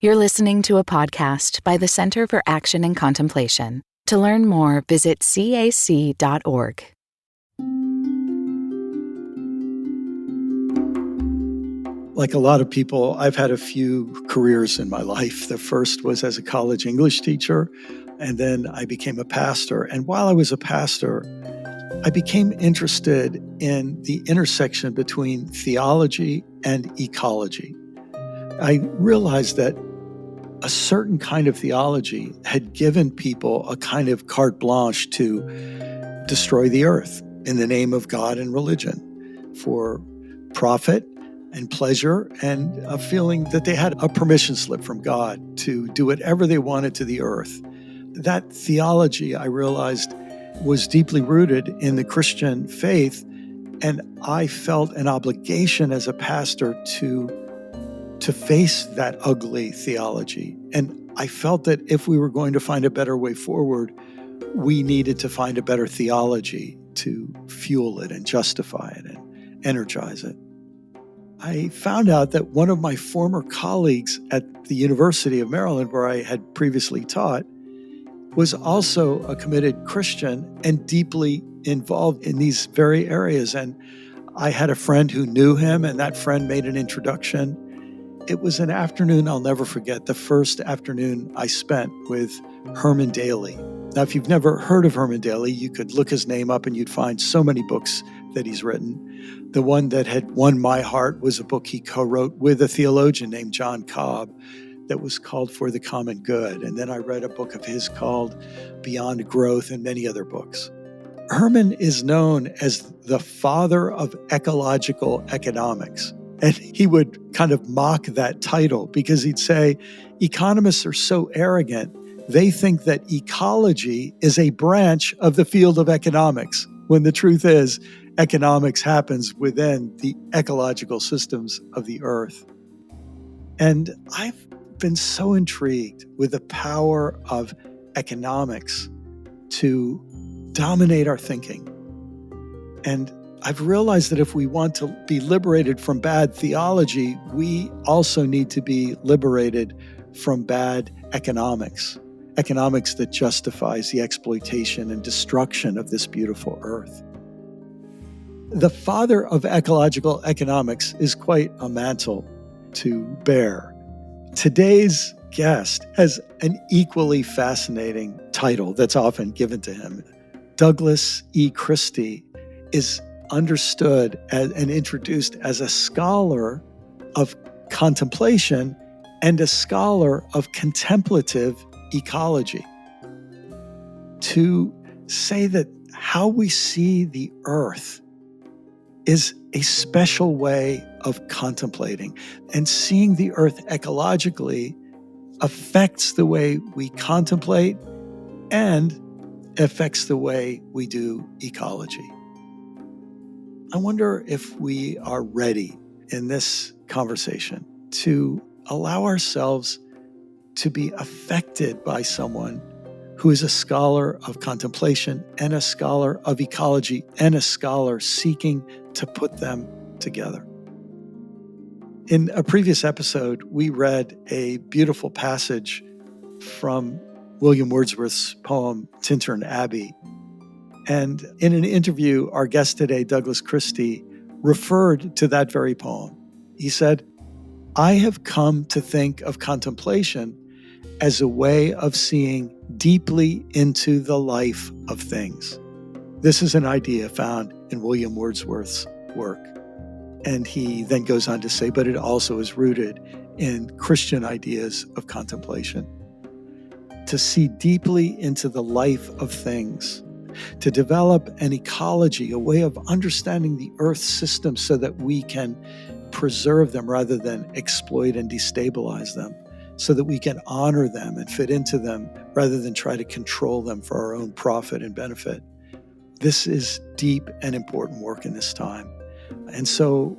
You're listening to a podcast by the Center for Action and Contemplation. To learn more, visit cac.org. Like a lot of people, I've had a few careers in my life. The first was as a college English teacher, and then I became a pastor. And while I was a pastor, I became interested in the intersection between theology and ecology. I realized that a certain kind of theology had given people a kind of carte blanche to destroy the earth in the name of God and religion for profit and pleasure and a feeling that they had a permission slip from God to do whatever they wanted to the earth. That theology, I realized, was deeply rooted in the Christian faith, and I felt an obligation as a pastor to face that ugly theology. And I felt that if we were going to find a better way forward, we needed to find a better theology to fuel it and justify it and energize it. I found out that one of my former colleagues at the University of Maryland, where I had previously taught, was also a committed Christian and deeply involved in these very areas. And I had a friend who knew him, and that friend made an introduction. It was an afternoon I'll never forget, the first afternoon I spent with Herman Daly. Now, if you've never heard of Herman Daly, you could look his name up and you'd find so many books that he's written. The one that had won my heart was a book he co-wrote with a theologian named John Cobb that was called For the Common Good. And then I read a book of his called Beyond Growth and many other books. Herman is known as the father of ecological economics. And he would kind of mock that title because he'd say, economists are so arrogant, they think that ecology is a branch of the field of economics, when the truth is, economics happens within the ecological systems of the earth. And I've been so intrigued with the power of economics to dominate our thinking. And I've realized that if we want to be liberated from bad theology, we also need to be liberated from bad economics that justifies the exploitation and destruction of this beautiful earth. The father of ecological economics is quite a mantle to bear. Today's guest has an equally fascinating title that's often given to him. Douglas E. Christie is understood and introduced as a scholar of contemplation and a scholar of contemplative ecology. To say that how we see the earth is a special way of contemplating, and seeing the earth ecologically affects the way we contemplate and affects the way we do ecology. I wonder if we are ready in this conversation to allow ourselves to be affected by someone who is a scholar of contemplation and a scholar of ecology and a scholar seeking to put them together. In a previous episode, we read a beautiful passage from William Wordsworth's poem, Tintern Abbey. And in an interview, our guest today, Douglas Christie, referred to that very poem. He said, "I have come to think of contemplation as a way of seeing deeply into the life of things." This is an idea found in William Wordsworth's work. And he then goes on to say, but it also is rooted in Christian ideas of contemplation. To see deeply into the life of things, to develop an ecology, a way of understanding the Earth system so that we can preserve them rather than exploit and destabilize them, so that we can honor them and fit into them rather than try to control them for our own profit and benefit. This is deep and important work in this time. And so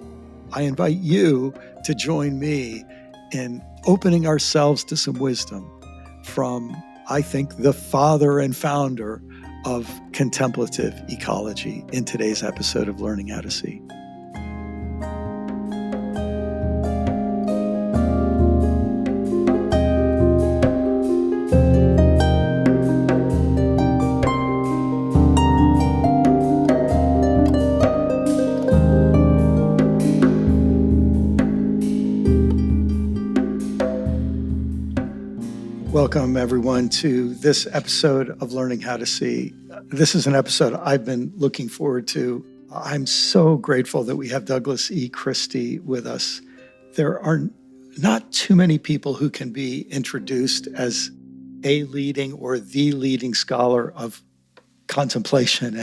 I invite you to join me in opening ourselves to some wisdom from, I think, the father and founder of contemplative ecology in today's episode of Learning How to See. Welcome, everyone, to this episode of Learning How to See. This is an episode I've been looking forward to. I'm so grateful that we have Douglas E. Christie with us. There are not too many people who can be introduced as a leading or the leading scholar of contemplation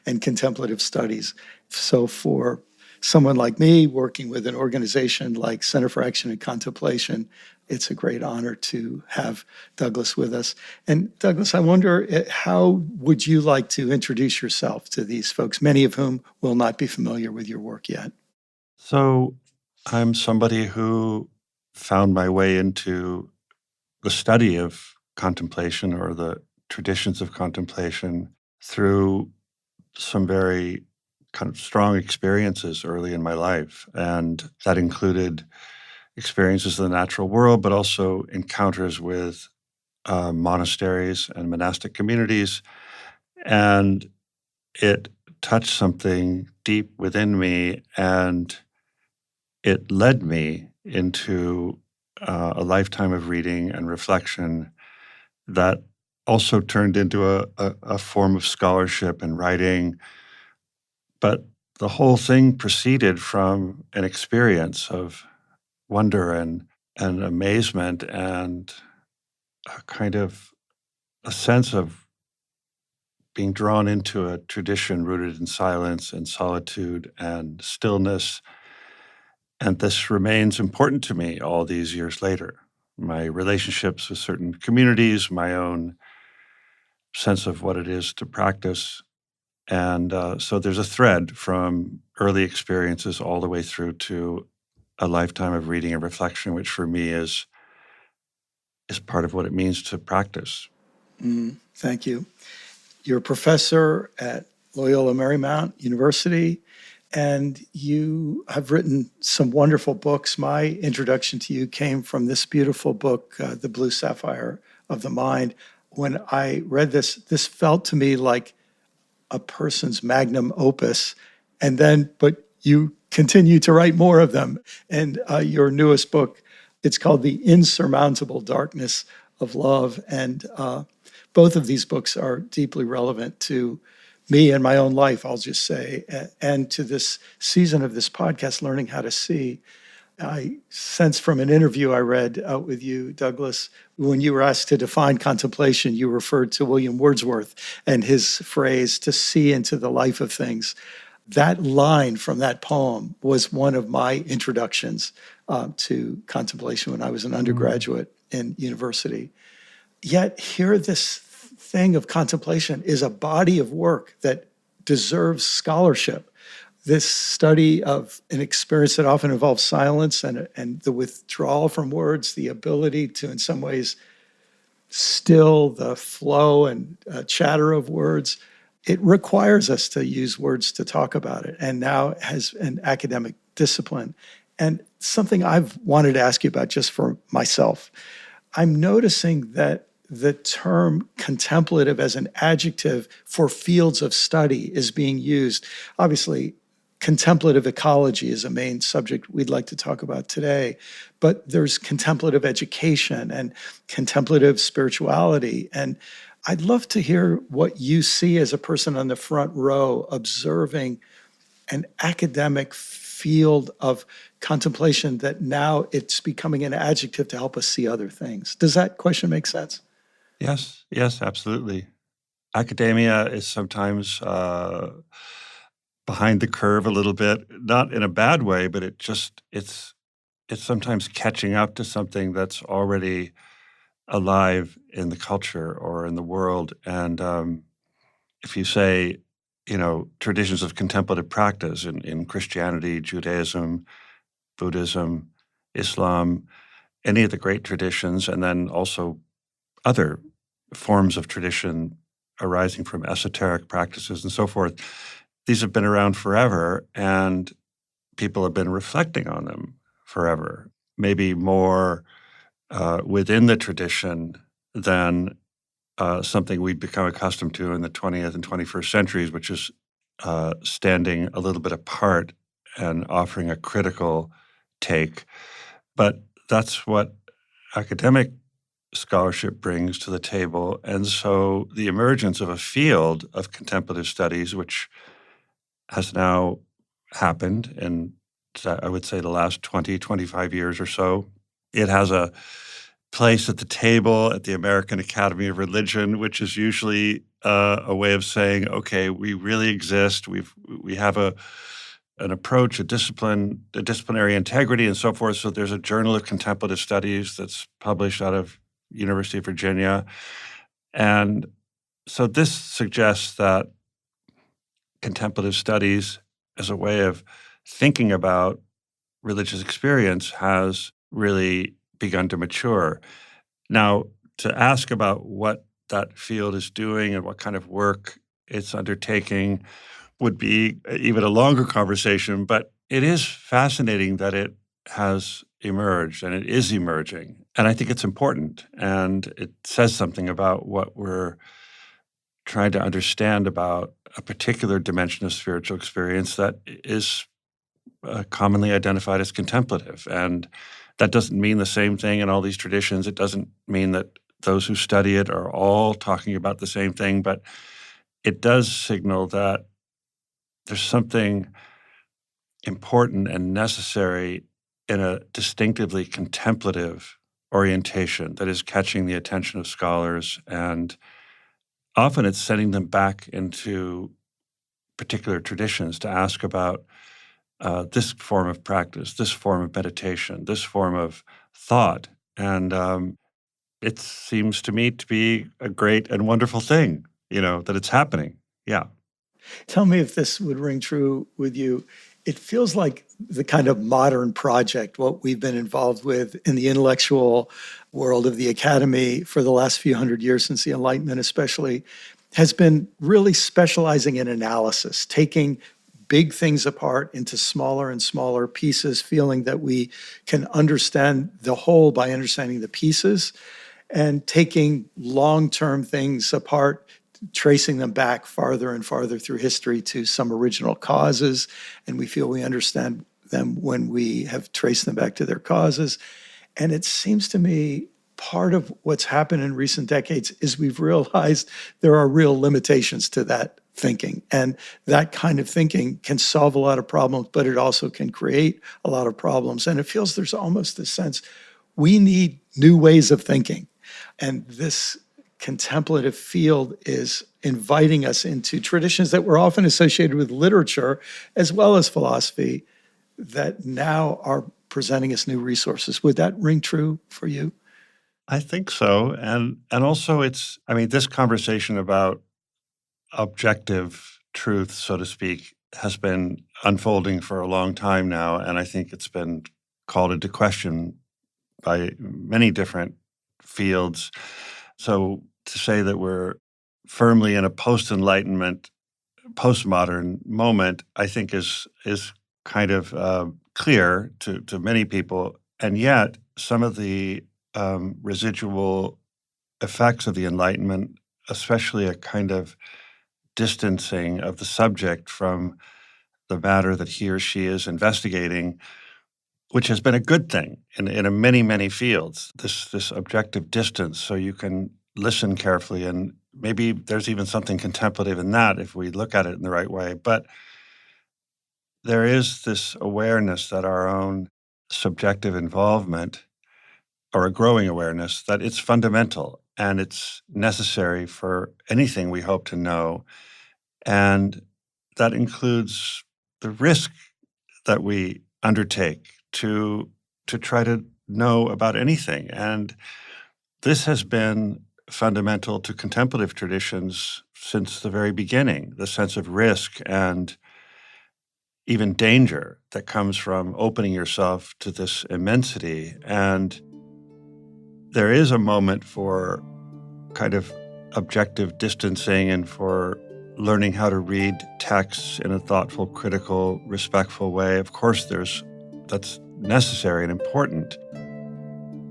and contemplative studies. So for someone like me working with an organization like Center for Action and Contemplation, it's a great honor to have Douglas with us. And Douglas, I wonder, how would you like to introduce yourself to these folks, many of whom will not be familiar with your work yet? So I'm somebody who found my way into the study of contemplation or the traditions of contemplation through some very kind of strong experiences early in my life. And that included experiences in the natural world, but also encounters with monasteries and monastic communities. And it touched something deep within me, and it led me into a lifetime of reading and reflection that also turned into a form of scholarship and writing. But the whole thing proceeded from an experience of wonder and amazement and a kind of a sense of being drawn into a tradition rooted in silence and solitude and stillness. And this remains important to me all these years later. My relationships with certain communities, my own sense of what it is to practice. And so there's a thread from early experiences all the way through to a lifetime of reading and reflection, which for me is part of what it means to practice. Thank you. You're a professor at Loyola Marymount University, and you have written some wonderful books. My introduction to you came from this beautiful book, The Blue Sapphire of the Mind. When I read this felt to me like a person's magnum opus. But you continue to write more of them. And your newest book, it's called The Insurmountable Darkness of Love. And both of these books are deeply relevant to me and my own life, I'll just say, and to this season of this podcast, Learning How to See. I sense from an interview I read with you, Douglas, when you were asked to define contemplation, you referred to William Wordsworth and his phrase, to see into the life of things. That line from that poem was one of my introductions to contemplation when I was an undergraduate in university. Yet here, this thing of contemplation is a body of work that deserves scholarship. This study of an experience that often involves silence and the withdrawal from words, the ability to, in some ways, still the flow and chatter of words, it requires us to use words to talk about it, and now has an academic discipline. And something I've wanted to ask you about just for myself, I'm noticing that the term contemplative as an adjective for fields of study is being used. Obviously, contemplative ecology is a main subject we'd like to talk about today, but there's contemplative education and contemplative spirituality. And I'd love to hear what you see as a person on the front row observing an academic field of contemplation that now it's becoming an adjective to help us see other things. Does that question make sense? Yes, absolutely. Academia is sometimes behind the curve a little bit, not in a bad way, but it's sometimes catching up to something that's already alive in the culture or in the world. And if you say, traditions of contemplative practice in Christianity, Judaism, Buddhism, Islam, any of the great traditions, and then also other forms of tradition arising from esoteric practices and so forth, these have been around forever, and people have been reflecting on them forever, maybe more within the tradition than something we've become accustomed to in the 20th and 21st centuries, which is standing a little bit apart and offering a critical take. But that's what academic scholarship brings to the table. And so the emergence of a field of contemplative studies, which has now happened in, I would say, the last 20, 25 years or so. It has a place at the table at the American Academy of Religion, which is usually a way of saying, okay, we really exist. We have an approach, a discipline, a disciplinary integrity, and so forth. So there's a Journal of Contemplative Studies that's published out of University of Virginia. And so this suggests that contemplative studies as a way of thinking about religious experience has really begun to mature. Now, to ask about what that field is doing and what kind of work it's undertaking would be even a longer conversation, but it is fascinating that it has emerged and it is emerging. And I think it's important, and it says something about what we're trying to understand about a particular dimension of spiritual experience that is commonly identified as contemplative. And that doesn't mean the same thing in all these traditions. It doesn't mean that those who study it are all talking about the same thing, but it does signal that there's something important and necessary in a distinctively contemplative orientation that is catching the attention of scholars, and often it's sending them back into particular traditions to ask about this form of practice, this form of meditation, this form of thought. And it seems to me to be a great and wonderful thing, that it's happening. Yeah. Tell me if this would ring true with you. It feels like the kind of modern project, what we've been involved with in the intellectual world of the academy for the last few hundred years, since the Enlightenment especially, has been really specializing in analysis, taking big things apart into smaller and smaller pieces, feeling that we can understand the whole by understanding the pieces, and taking long-term things apart, tracing them back farther and farther through history to some original causes, and we feel we understand them when we have traced them back to their causes. And it seems to me part of what's happened in recent decades is we've realized there are real limitations to that thinking. And that kind of thinking can solve a lot of problems, but it also can create a lot of problems. And it feels there's almost this sense we need new ways of thinking. And this contemplative field is inviting us into traditions that were often associated with literature as well as philosophy that now are presenting us new resources. Would that ring true for you? I think so. And also this conversation about objective truth, so to speak, has been unfolding for a long time now. And I think it's been called into question by many different fields. So to say that we're firmly in a post-Enlightenment, postmodern moment, I think is kind of clear to many people. And yet some of the residual effects of the Enlightenment, especially a kind of distancing of the subject from the matter that he or she is investigating, which has been a good thing in many, many fields, this objective distance, so you can listen carefully, and maybe there's even something contemplative in that if we look at it in the right way. But there is this awareness that our own subjective involvement, or a growing awareness, that it's fundamental and it's necessary for anything we hope to know. And that includes the risk that we undertake to try to know about anything. And this has been fundamental to contemplative traditions since the very beginning, the sense of risk and even danger that comes from opening yourself to this immensity. And there is a moment for kind of objective distancing and for learning how to read texts in a thoughtful, critical, respectful way. Of course, that's necessary and important.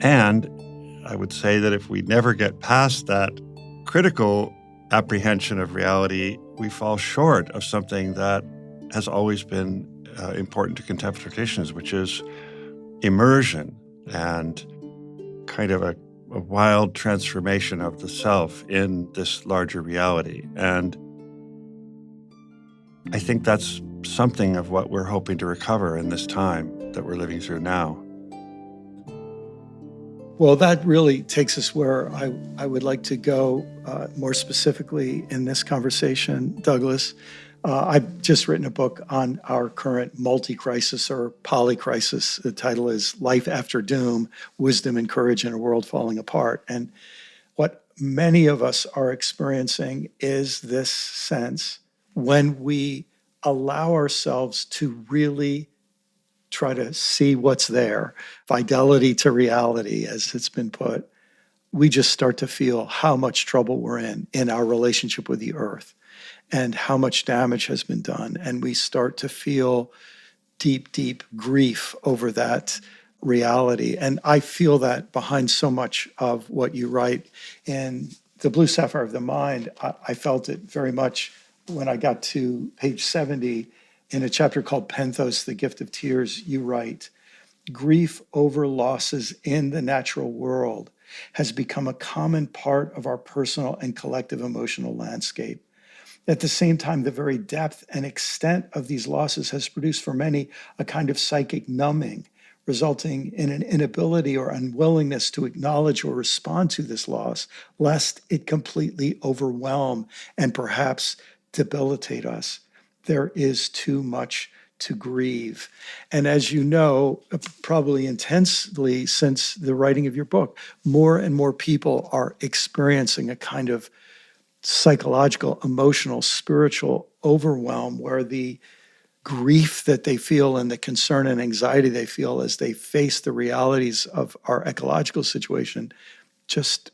And I would say that if we never get past that critical apprehension of reality, we fall short of something that has always been important to contemplative traditions, which is immersion and kind of a a wild transformation of the self in this larger reality. And I think that's something of what we're hoping to recover in this time that we're living through now. Well, that really takes us where I would like to go more specifically in this conversation, Douglas. I've just written a book on our current multi-crisis or polycrisis. The title is Life After Doom, Wisdom and Courage in a World Falling Apart. And what many of us are experiencing is this sense when we allow ourselves to really try to see what's there, fidelity to reality, as it's been put, we just start to feel how much trouble we're in our relationship with the earth and how much damage has been done. And we start to feel deep, deep grief over that reality. And I feel that behind so much of what you write in the Blue Sapphire of the Mind. I felt it very much when I got to page 70 in a chapter called Penthos, the Gift of Tears. You write, grief over losses in the natural world has become a common part of our personal and collective emotional landscape. At the same time, the very depth and extent of these losses has produced for many a kind of psychic numbing, resulting in an inability or unwillingness to acknowledge or respond to this loss, lest it completely overwhelm and perhaps debilitate us. There is too much to grieve. And as you know, probably intensely since the writing of your book, more and more people are experiencing a kind of psychological, emotional, spiritual overwhelm where the grief that they feel and the concern and anxiety they feel as they face the realities of our ecological situation just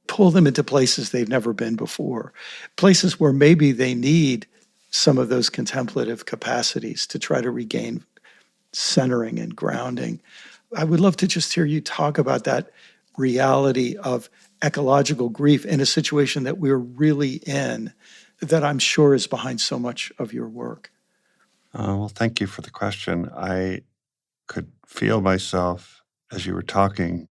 pull them into places they've never been before, places where maybe they need some of those contemplative capacities to try to regain centering and grounding. I would love to just hear you talk about that reality of ecological grief in a situation that we're really in, that I'm sure is behind so much of your work. Well, thank you for the question. I could feel myself, as you were talking,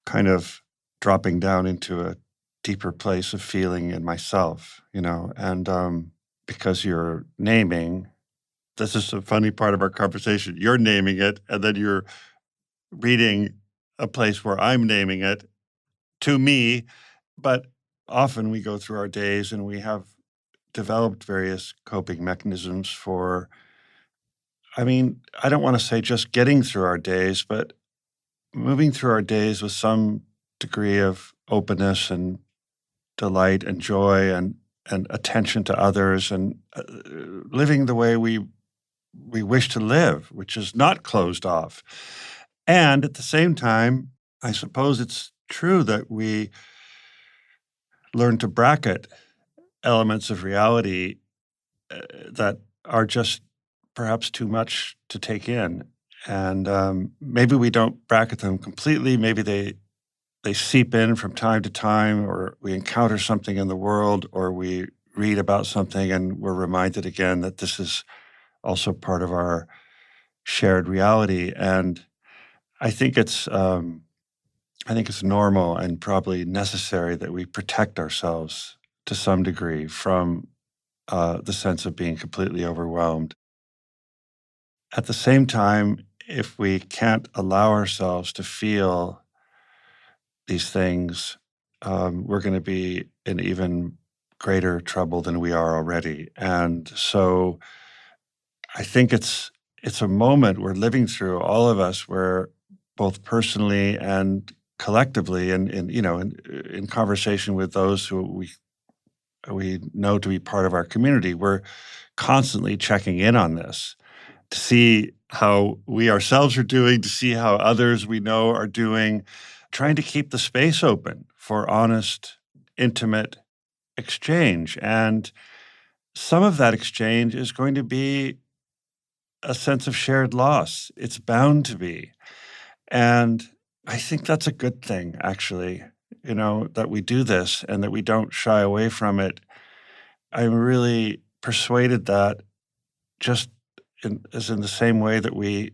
kind of dropping down into a deeper place of feeling in myself, and because you're naming, this is a funny part of our conversation, you're naming it, and then you're reading a place where I'm naming it to me, but often we go through our days and we have developed various coping mechanisms for, I don't want to say just getting through our days, but moving through our days with some degree of openness and delight and joy and attention to others and living the way we wish to live, which is not closed off. And at the same time, I suppose it's true that we learn to bracket elements of reality that are just perhaps too much to take in. And maybe we don't bracket them completely. Maybe they seep in from time to time, or we encounter something in the world, or we read about something and we're reminded again that this is also part of our shared reality. And I think it's normal and probably necessary that we protect ourselves to some degree from the sense of being completely overwhelmed. At the same time, if we can't allow ourselves to feel these things, we're going to be in even greater trouble than we are already. And so I think it's a moment we're living through, all of us, where both personally and collectively, and in conversation with those who we know to be part of our community, we're constantly checking in on this to see how we ourselves are doing, to see how others we know are doing, trying to keep the space open for honest, intimate exchange. And some of that exchange is going to be a sense of shared loss. It's bound to be. And I think that's a good thing, actually, that we do this and that we don't shy away from it. I'm really persuaded that just in the same way that we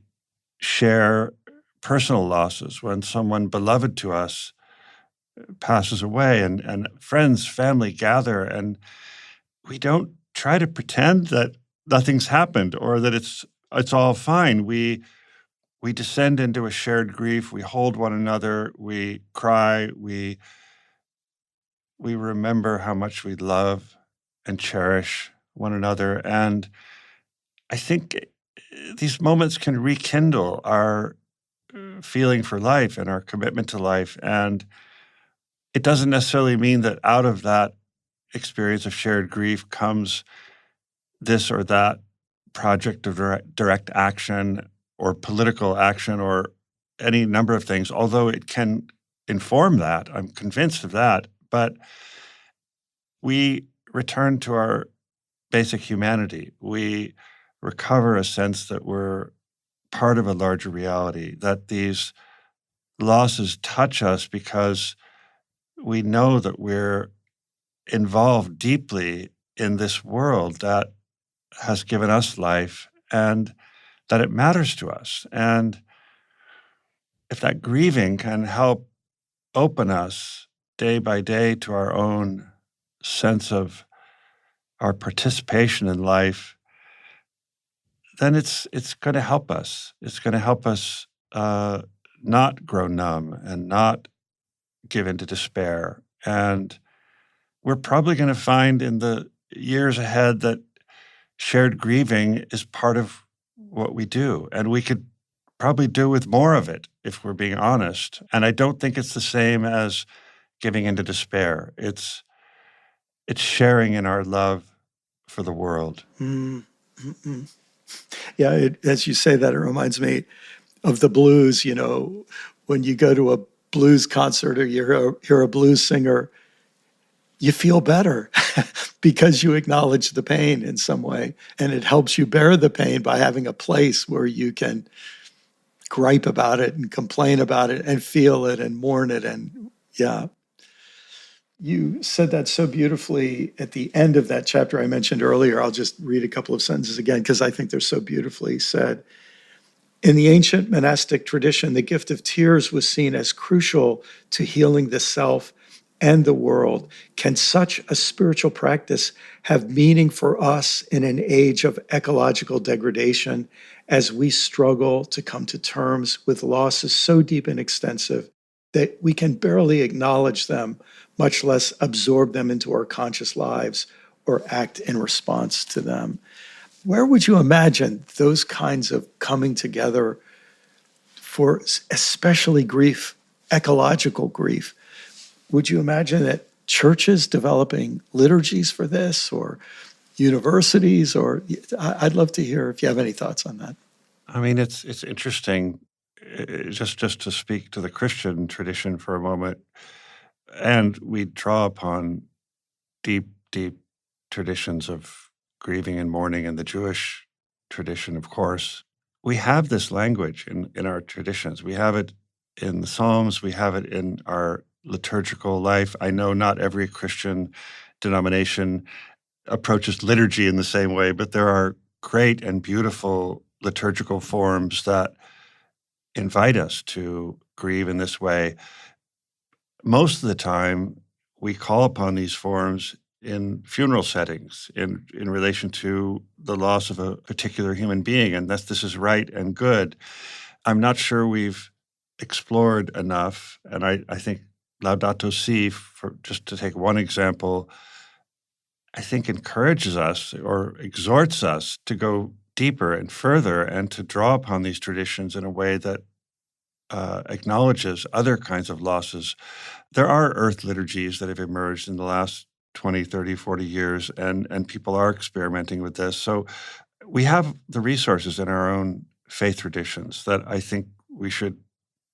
share personal losses, when someone beloved to us passes away, and friends, family gather, and we don't try to pretend that nothing's happened or that it's all fine. We descend into a shared grief. We hold one another. We cry. We remember how much we love and cherish one another. And I think these moments can rekindle our feeling for life and our commitment to life. And it doesn't necessarily mean that out of that experience of shared grief comes this or that project of direct action or political action or any number of things, although it can inform that. I'm convinced of that. But we return to our basic humanity. We recover a sense that we're part of a larger reality, that these losses touch us because we know that we're involved deeply in this world that has given us life and that it matters to us. And if that grieving can help open us day by day to our own sense of our participation in life, then it's going to help us. It's going to help us not grow numb and not give into despair. And we're probably going to find in the years ahead that shared grieving is part of what we do. And we could probably do with more of it if we're being honest. And I don't think it's the same as giving into despair. It's sharing in our love for the world. Mm-hmm. Yeah, as you say that, it reminds me of the blues. You know, when you go to a blues concert or you hear a blues singer, you feel better because you acknowledge the pain in some way. And it helps you bear the pain by having a place where you can gripe about it and complain about it and feel it and mourn it. And yeah, you said that so beautifully at the end of that chapter I mentioned earlier. I'll just read a couple of sentences again because I think they're so beautifully said. In the ancient monastic tradition, the gift of tears was seen as crucial to healing the self and the world. Can such a spiritual practice have meaning for us in an age of ecological degradation as we struggle to come to terms with losses so deep and extensive that we can barely acknowledge them, much less absorb them into our conscious lives or act in response to them? Where would you imagine those kinds of coming together for especially grief, ecological grief? Would you imagine that churches developing liturgies for this, or universities? Or I'd love to hear if you have any thoughts on that. I mean, it's interesting, just to speak to the Christian tradition for a moment, and we draw upon deep traditions of grieving and mourning in the Jewish tradition, of course. We have this language in our traditions. We have it in the Psalms. We have it in our liturgical life. I know not every Christian denomination approaches liturgy in the same way, but there are great and beautiful liturgical forms that invite us to grieve in this way. Most of the time, we call upon these forms in funeral settings, in relation to the loss of a particular human being, and this is right and good. I'm not sure we've explored enough, and I think Laudato Si, for just to take one example, I think encourages us or exhorts us to go deeper and further and to draw upon these traditions in a way that acknowledges other kinds of losses. There are earth liturgies that have emerged in the last 20, 30, 40 years, and people are experimenting with this. So we have the resources in our own faith traditions that I think we should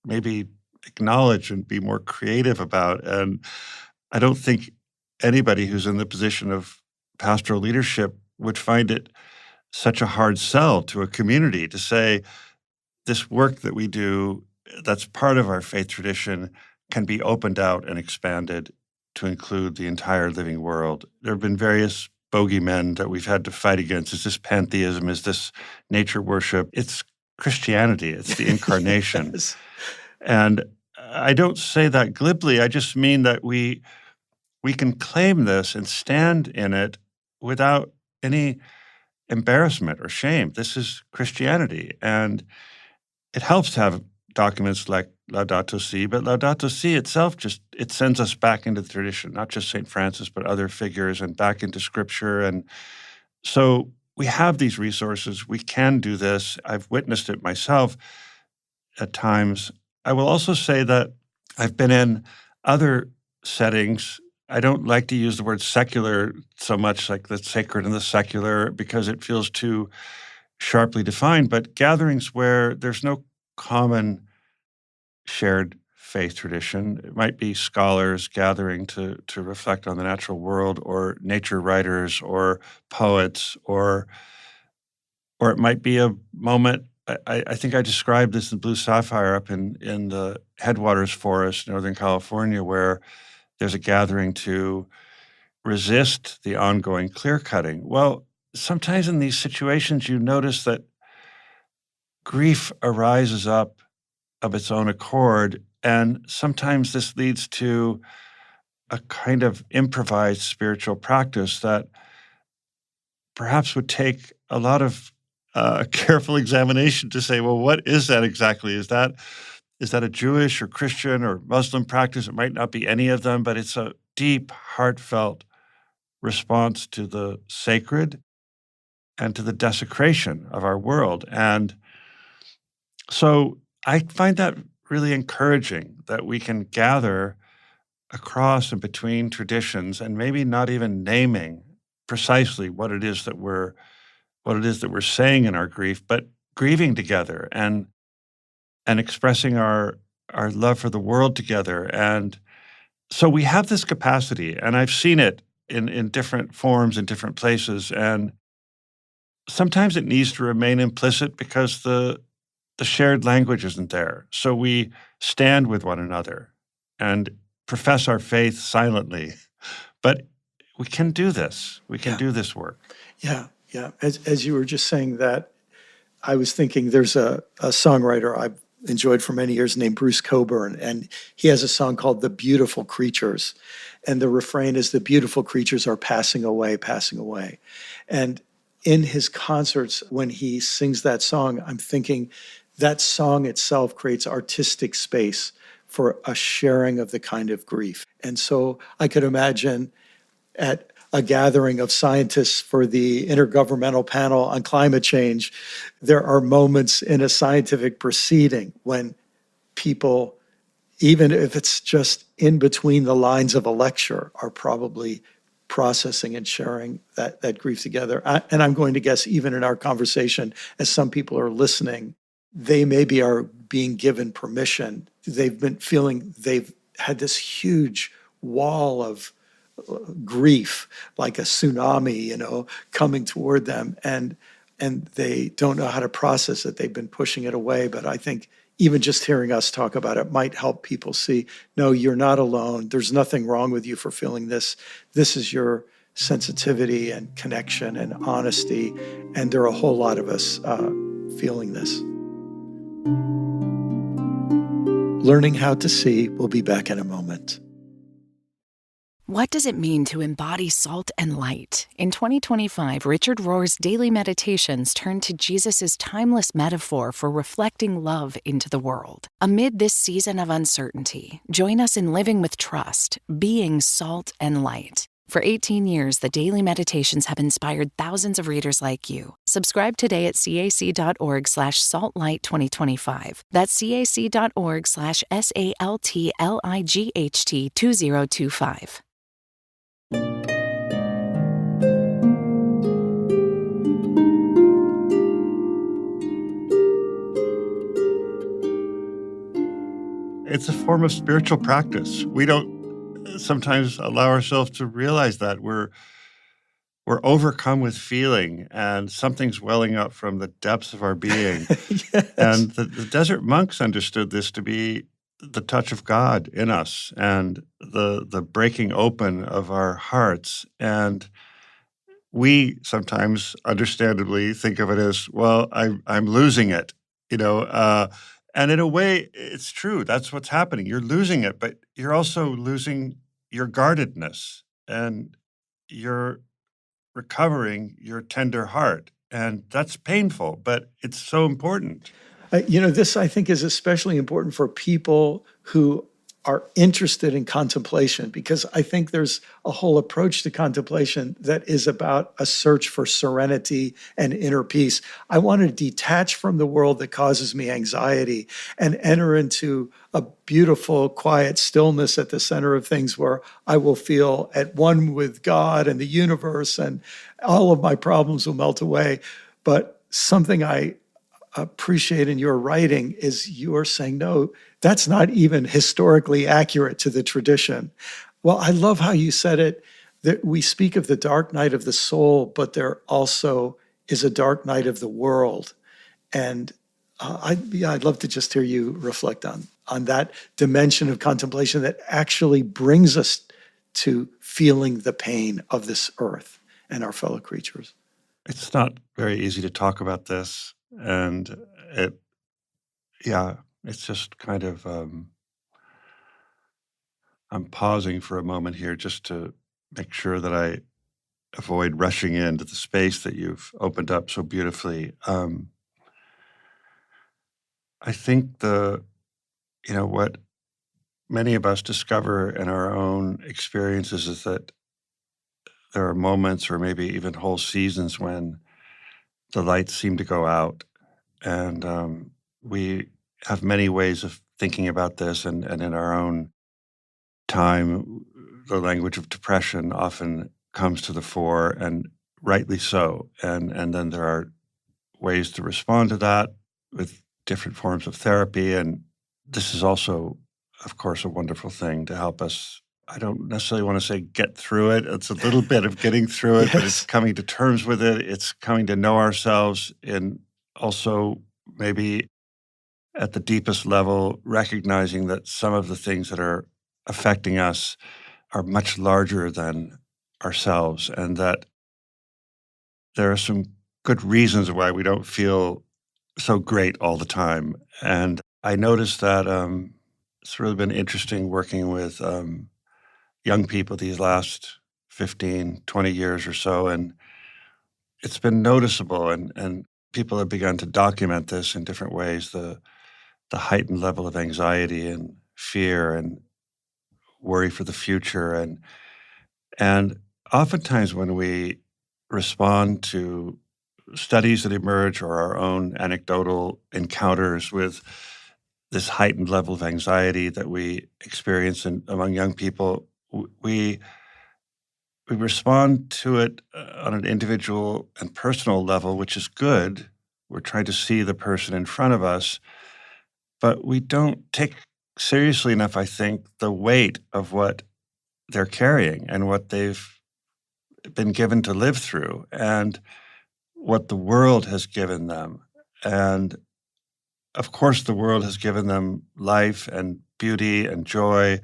maybe acknowledge and be more creative about. And I don't think anybody who's in the position of pastoral leadership would find it such a hard sell to a community to say this work that we do that's part of our faith tradition can be opened out and expanded to include the entire living world. There have been various bogeymen that we've had to fight against. Is this pantheism? Is this nature worship? It's Christianity. It's the incarnation. Yes. And I don't say that glibly. I just mean that we can claim this and stand in it without any embarrassment or shame. This is Christianity. And it helps to have documents like Laudato Si, but Laudato Si itself it sends us back into the tradition, not just St. Francis, but other figures, and back into Scripture. And so we have these resources. We can do this. I've witnessed it myself at times. I will also say that I've been in other settings. I don't like to use the word secular so much, like the sacred and the secular, because it feels too sharply defined, but gatherings where there's no common shared faith tradition. It might be scholars gathering to reflect on the natural world, or nature writers, or poets, or it might be a moment. I think I described this in Blue Sapphire up in the Headwaters Forest, Northern California, where there's a gathering to resist the ongoing clear cutting. Well, sometimes in these situations, you notice that grief arises up of its own accord, and sometimes this leads to a kind of improvised spiritual practice that perhaps would take a lot of careful examination to say, well, what is that exactly? Is that a Jewish or Christian or Muslim practice? It might not be any of them, but it's a deep, heartfelt response to the sacred and to the desecration of our world. And so I find that really encouraging, that we can gather across and between traditions and maybe not even naming precisely what it is that we're saying in our grief, but grieving together and expressing our love for the world together. And so we have this capacity, and I've seen it in different forms in different places. And sometimes it needs to remain implicit because the shared language isn't there. So we stand with one another and profess our faith silently. But we can do this. We can do this work. Yeah. As you were just saying that, I was thinking there's a songwriter I've enjoyed for many years named Bruce Cockburn, and he has a song called The Beautiful Creatures. And the refrain is, the beautiful creatures are passing away, passing away. And in his concerts, when he sings that song, I'm thinking that song itself creates artistic space for a sharing of the kind of grief. And so I could imagine at a gathering of scientists for the Intergovernmental Panel on Climate Change, there are moments in a scientific proceeding when people, even if it's just in between the lines of a lecture, are probably processing and sharing that grief together. And I'm going to guess even in our conversation, as some people are listening, they maybe are being given permission. They've been feeling they've had this huge wall of grief, like a tsunami, coming toward them, and they don't know how to process it. They've been pushing it away. But I think even just hearing us talk about it might help people see, no, you're not alone. There's nothing wrong with you for feeling this. This is your sensitivity and connection and honesty. And there are a whole lot of us feeling this. Learning how to see. We'll be back in a moment. What does it mean to embody salt and light? In 2025, Richard Rohr's daily meditations turn to Jesus' timeless metaphor for reflecting love into the world. Amid this season of uncertainty, join us in living with trust, being salt and light. For 18 years, the daily meditations have inspired thousands of readers like you. Subscribe today at cac.org/saltlight2025. That's cac.org/SALTLIGHT2025. It's a form of spiritual practice. We don't sometimes allow ourselves to realize that we're overcome with feeling, and something's welling up from the depths of our being. Yes. And the desert monks understood this to be the touch of God in us and the breaking open of our hearts. And we sometimes, understandably, think of it as, well, I'm losing it. And in a way, it's true. That's what's happening. You're losing it, but you're also losing your guardedness, and you're recovering your tender heart. And that's painful, but it's so important. This I think is especially important for people who are interested in contemplation, because I think there's a whole approach to contemplation that is about a search for serenity and inner peace. I want to detach from the world that causes me anxiety and enter into a beautiful, quiet stillness at the center of things where I will feel at one with God and the universe, and all of my problems will melt away. But something I appreciate in your writing is you're saying, no, that's not even historically accurate to the tradition. Well, I love how you said it, that we speak of the dark night of the soul, but there also is a dark night of the world. And I'd love to just hear you reflect on that dimension of contemplation that actually brings us to feeling the pain of this earth and our fellow creatures. It's not very easy to talk about this. And it's just kind of, I'm pausing for a moment here just to make sure that I avoid rushing into the space that you've opened up so beautifully. I think what many of us discover in our own experiences is that there are moments or maybe even whole seasons when the lights seem to go out. And we have many ways of thinking about this. And in our own time, the language of depression often comes to the fore, and rightly so. And then there are ways to respond to that with different forms of therapy. And this is also, of course, a wonderful thing to help us. I don't necessarily want to say get through it. It's a little bit of getting through it, Yes. But it's coming to terms with it. It's coming to know ourselves, and also maybe at the deepest level, recognizing that some of the things that are affecting us are much larger than ourselves, and that there are some good reasons why we don't feel so great all the time. And I noticed that it's really been interesting working with young people these last 15, 20 years or so. And it's been noticeable, and people have begun to document this in different ways, the heightened level of anxiety and fear and worry for the future. And oftentimes when we respond to studies that emerge or our own anecdotal encounters with this heightened level of anxiety that we experience among young people, we respond to it on an individual and personal level, which is good. We're trying to see the person in front of us, but we don't take seriously enough, I think, the weight of what they're carrying and what they've been given to live through and what the world has given them. And of course, the world has given them life and beauty and joy,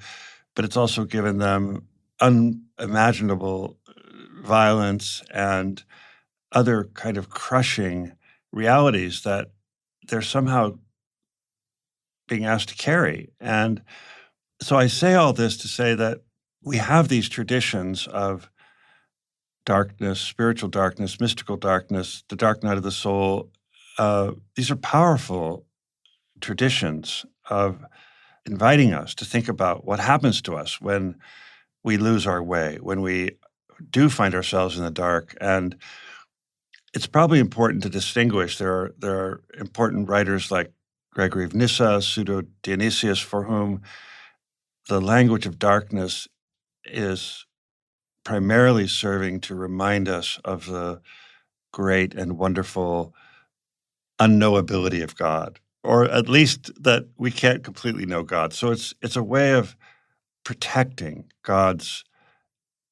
but it's also given them unimaginable violence and other kind of crushing realities that they're somehow being asked to carry. And so I say all this to say that we have these traditions of darkness, spiritual darkness, mystical darkness, the dark night of the soul. These are powerful traditions of inviting us to think about what happens to us when we lose our way, when we do find ourselves in the dark. And it's probably important to distinguish. There are important writers like Gregory of Nyssa, Pseudo Dionysius, for whom the language of darkness is primarily serving to remind us of the great and wonderful unknowability of God, or at least that we can't completely know God. So it's a way of protecting God's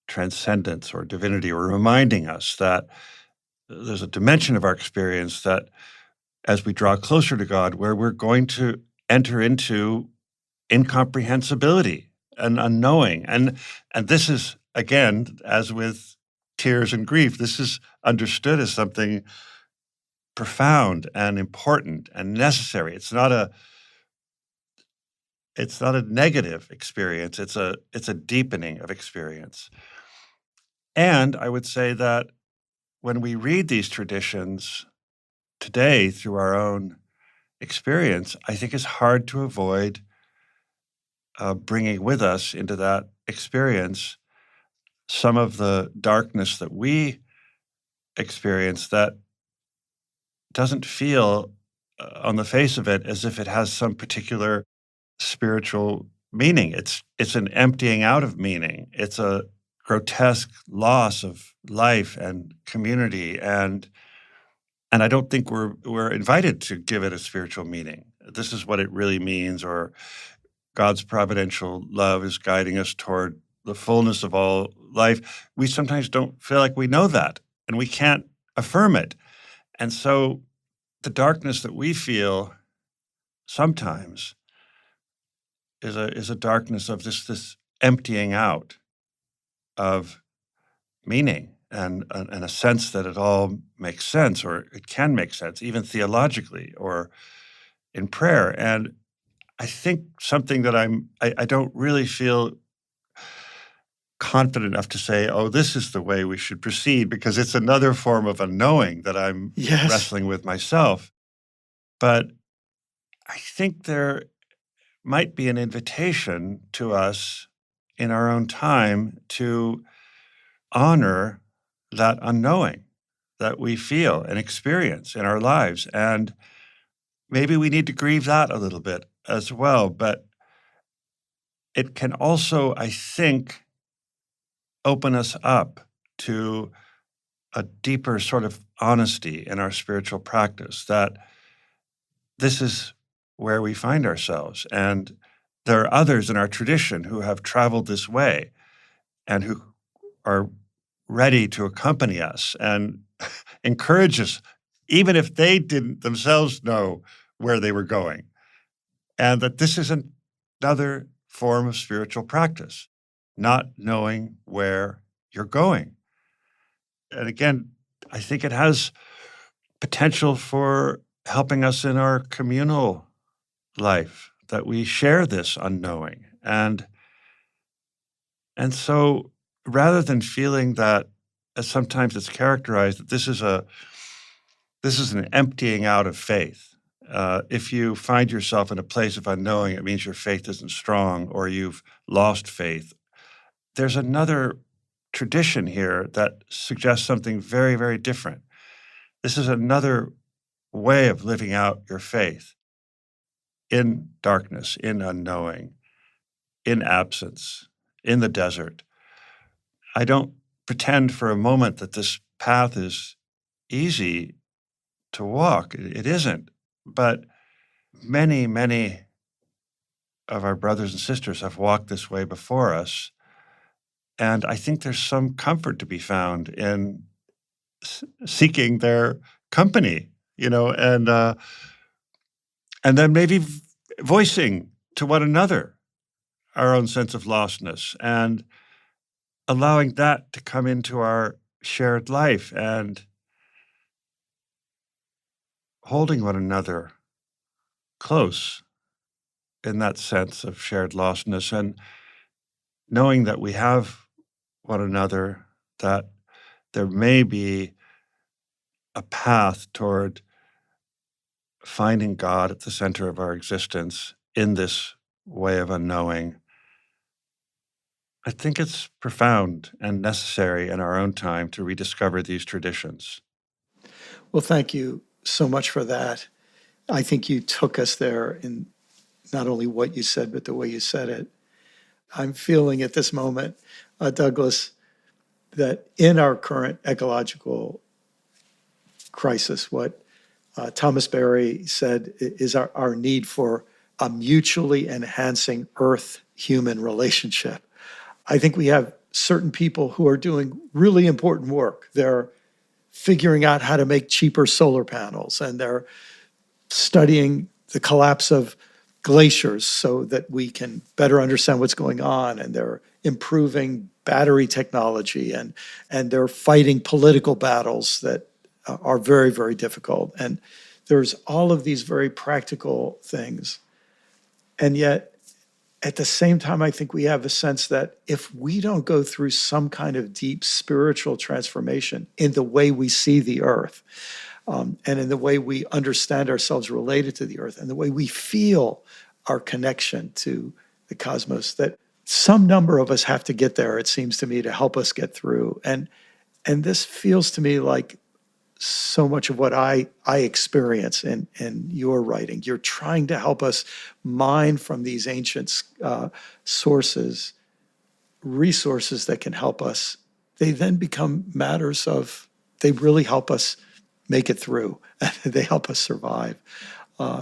transcendence or divinity, or reminding us that there's a dimension of our experience that as we draw closer to God, where we're going to enter into incomprehensibility and unknowing. And this is, again, as with tears and grief, this is understood as something profound and important and necessary. It's not a negative experience. It's a deepening of experience. And I would say that when we read these traditions today through our own experience, I think it's hard to avoid bringing with us into that experience some of the darkness that we experience that doesn't feel on the face of it as if it has some particular spiritual meaning. It's an emptying out of meaning. It's a grotesque loss of life and community, and I don't think we're invited to give it a spiritual meaning. This is what it really means, or God's providential love is guiding us toward the fullness of all life. We sometimes don't feel like we know that, and we can't affirm it. And so the darkness that we feel sometimes is a darkness of this emptying out of meaning and a sense that it all makes sense, or it can make sense, even theologically or in prayer. And I think something that I don't really feel confident enough to say, oh, this is the way we should proceed, because it's another form of unknowing that I'm wrestling with myself. But I think there might be an invitation to us in our own time to honor that unknowing that we feel and experience in our lives. And maybe we need to grieve that a little bit as well. But it can also, I think, open us up to a deeper sort of honesty in our spiritual practice, that this is where we find ourselves. And there are others in our tradition who have traveled this way and who are ready to accompany us and encourage us, even if they didn't themselves know where they were going. And that this is another form of spiritual practice, not knowing where you're going. And again, I think it has potential for helping us in our communal life, that we share this unknowing. And so rather than feeling that, as sometimes it's characterized, that this is an emptying out of faith. If you find yourself in a place of unknowing, it means your faith isn't strong or you've lost faith. There's another tradition here that suggests something very, very different. This is another way of living out your faith in darkness, in unknowing, in absence, in the desert. I don't pretend for a moment that this path is easy to walk. It isn't. But many, many of our brothers and sisters have walked this way before us. And I think there's some comfort to be found in seeking their company, and then maybe voicing to one another our own sense of lostness and allowing that to come into our shared life and holding one another close in that sense of shared lostness, and knowing that we have one another, that there may be a path toward finding God at the center of our existence in this way of unknowing. I think it's profound and necessary in our own time to rediscover these traditions. Well, thank you so much for that. I think you took us there in not only what you said, but the way you said it. I'm feeling at this moment, Douglas, that in our current ecological crisis, what Thomas Berry said is our need for a mutually enhancing Earth-human relationship. I think we have certain people who are doing really important work. They're figuring out how to make cheaper solar panels, and they're studying the collapse of glaciers so that we can better understand what's going on, and they're improving battery technology, and they're fighting political battles that are very, very difficult. And there's all of these very practical things. And yet, at the same time, I think we have a sense that if we don't go through some kind of deep spiritual transformation in the way we see the earth, and in the way we understand ourselves related to the earth, and the way we feel our connection to the cosmos, that some number of us have to get there, it seems to me, to help us get through. And this feels to me like so much of what I experience in your writing. You're trying to help us mine from these ancient sources, resources that can help us. They then become matters of, they really help us make it through. They help us survive.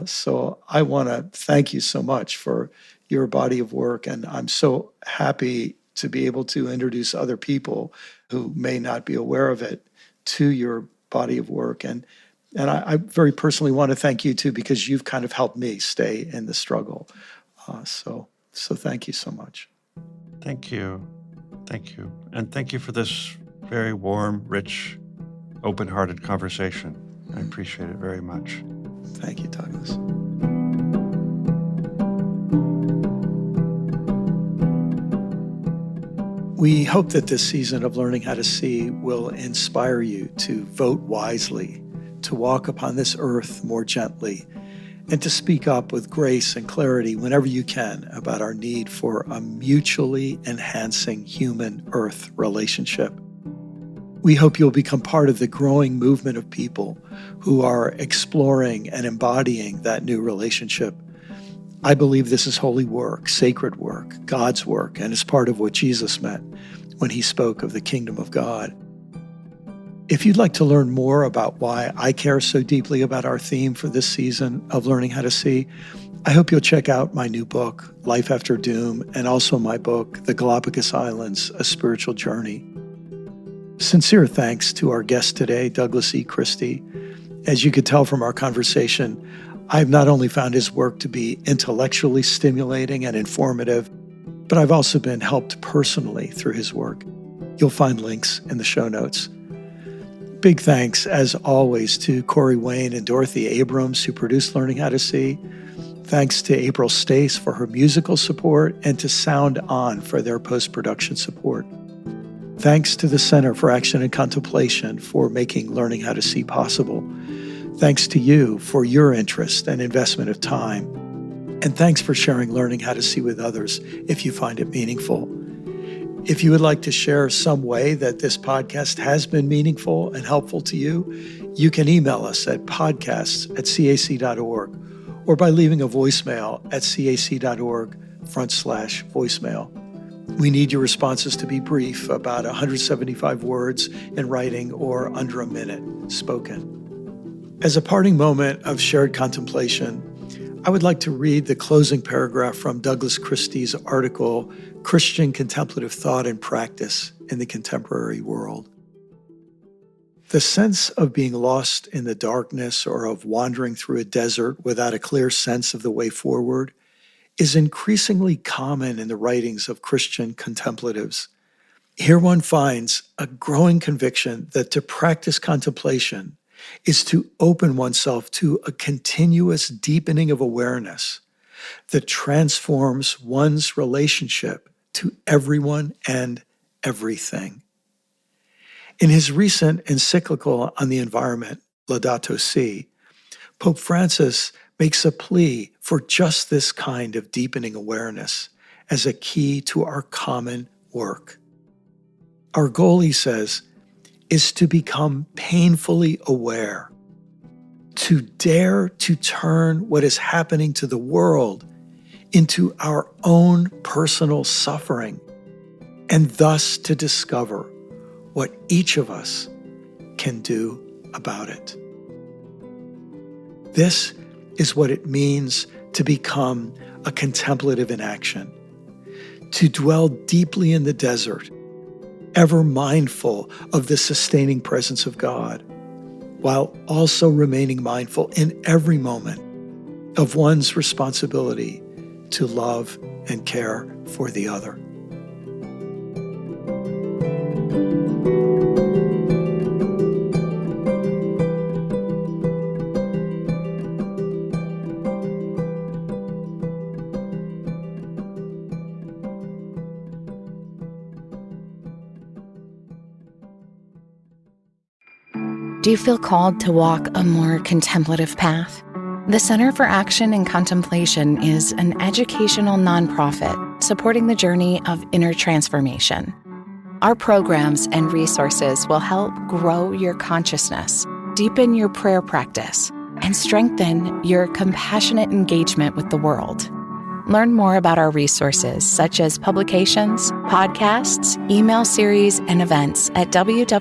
So I want to thank you so much for your body of work. And I'm so happy to be able to introduce other people who may not be aware of it to your body of work. And I very personally want to thank you too, because you've kind of helped me stay in the struggle. So thank you so much. Thank you. Thank you. And thank you for this very warm, rich, open-hearted conversation. I appreciate it very much. Thank you, Douglas. We hope that this season of Learning How to See will inspire you to vote wisely, to walk upon this earth more gently, and to speak up with grace and clarity whenever you can about our need for a mutually enhancing human-earth relationship. We hope you'll become part of the growing movement of people who are exploring and embodying that new relationship. I believe this is holy work, sacred work, God's work, and is part of what Jesus meant when he spoke of the kingdom of God. If you'd like to learn more about why I care so deeply about our theme for this season of Learning How to See, I hope you'll check out my new book, Life After Doom, and also my book, The Galapagos Islands, A Spiritual Journey. Sincere thanks to our guest today, Douglas E. Christie. As you could tell from our conversation, I've not only found his work to be intellectually stimulating and informative, but I've also been helped personally through his work. You'll find links in the show notes. Big thanks, as always, to Corey Wayne and Dorothy Abrams, who produced Learning How to See. Thanks to April Stace for her musical support, and to Sound On for their post-production support. Thanks to the Center for Action and Contemplation for making Learning How to See possible. Thanks to you for your interest and investment of time. And thanks for sharing Learning How to See with others if you find it meaningful. If you would like to share some way that this podcast has been meaningful and helpful to you, you can email us at podcasts@cac.org or by leaving a voicemail at cac.org/voicemail. We need your responses to be brief, about 175 words in writing or under a minute spoken. As a parting moment of shared contemplation, I would like to read the closing paragraph from Douglas Christie's article, Christian Contemplative Thought and Practice in the Contemporary World. The sense of being lost in the darkness or of wandering through a desert without a clear sense of the way forward is increasingly common in the writings of Christian contemplatives. Here one finds a growing conviction that to practice contemplation is to open oneself to a continuous deepening of awareness that transforms one's relationship to everyone and everything. In his recent encyclical on the environment, Laudato Si', Pope Francis makes a plea for just this kind of deepening awareness as a key to our common work. Our goal, he says, is to become painfully aware, to dare to turn what is happening to the world into our own personal suffering, and thus to discover what each of us can do about it. This is what it means to become a contemplative in action, to dwell deeply in the desert, ever mindful of the sustaining presence of God, while also remaining mindful in every moment of one's responsibility to love and care for the other. Do you feel called to walk a more contemplative path? The Center for Action and Contemplation is an educational nonprofit supporting the journey of inner transformation. Our programs and resources will help grow your consciousness, deepen your prayer practice, and strengthen your compassionate engagement with the world. Learn more about our resources, such as publications, podcasts, email series, and events at www.cac.org.